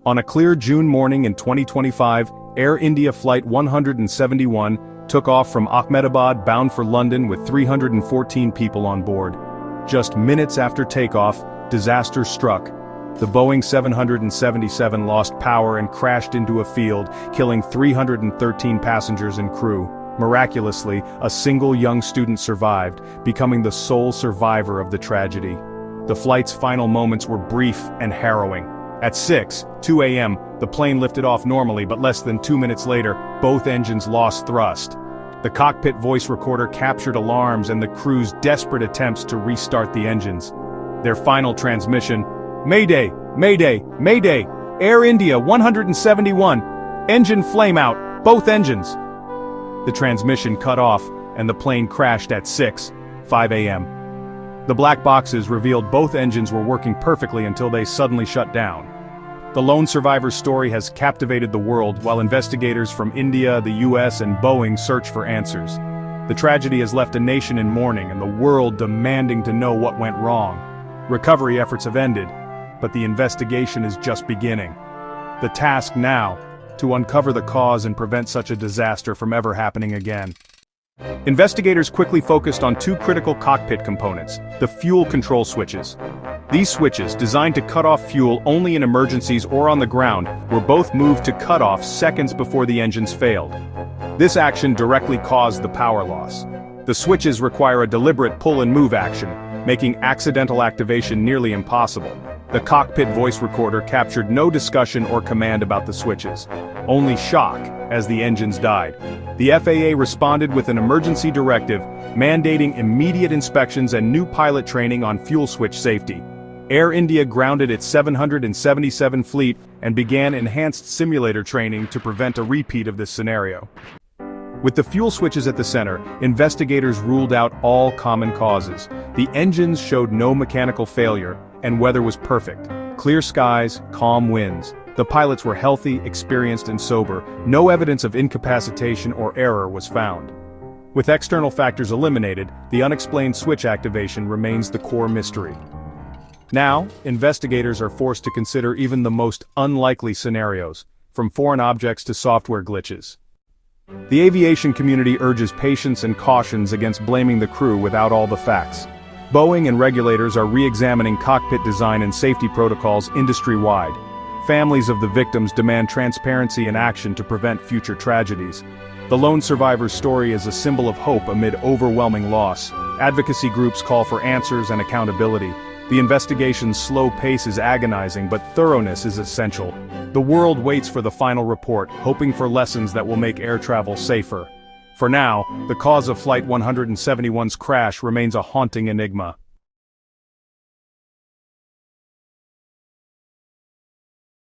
On a clear June morning in 2025, Air India Flight 171 took off from Ahmedabad bound for London with 314 people on board. Just minutes after takeoff, disaster struck. The Boeing 777 lost power and crashed into a field, killing 313 passengers and crew. Miraculously, a single young student survived, becoming the sole survivor of the tragedy. The flight's final moments were brief and harrowing. At 6:02 a.m., the plane lifted off normally, but less than 2 minutes later, both engines lost thrust. The cockpit voice recorder captured alarms and the crew's desperate attempts to restart the engines. Their final transmission: "Mayday! Mayday! Mayday! Air India 171! Engine flame out, both engines!" The transmission cut off, and the plane crashed at 6:05 a.m. The black boxes revealed both engines were working perfectly until they suddenly shut down. The lone survivor's story has captivated the world, while investigators from India, the US, and Boeing search for answers. The tragedy has left a nation in mourning and the world demanding to know what went wrong. Recovery efforts have ended, but the investigation is just beginning. The task now, to uncover the cause and prevent such a disaster from ever happening again. Investigators quickly focused on two critical cockpit components: the fuel control switches. These switches, designed to cut off fuel only in emergencies or on the ground, were both moved to cutoff seconds before the engines failed. This action directly caused the power loss. The switches require a deliberate pull-and-move action, making accidental activation nearly impossible. The cockpit voice recorder captured no discussion or command about the switches, only shock as the engines died. The FAA responded with an emergency directive, mandating immediate inspections and new pilot training on fuel switch safety. Air India grounded its 777 fleet and began enhanced simulator training to prevent a repeat of this scenario. With the fuel switches at the center, investigators ruled out all common causes. The engines showed no mechanical failure, and weather was perfect. Clear skies, calm winds. The pilots were healthy, experienced, and sober. No evidence of incapacitation or error was found. With external factors eliminated, the unexplained switch activation remains the core mystery. Now, investigators are forced to consider even the most unlikely scenarios, from foreign objects to software glitches. The aviation community urges patience and cautions against blaming the crew without all the facts. Boeing and regulators are re-examining cockpit design and safety protocols industry-wide. Families of the victims demand transparency and action to prevent future tragedies. The lone survivor's story is a symbol of hope amid overwhelming loss. Advocacy groups call for answers and accountability. The investigation's slow pace is agonizing, but thoroughness is essential. The world waits for the final report, hoping for lessons that will make air travel safer. For now, the cause of Flight 171's crash remains a haunting enigma.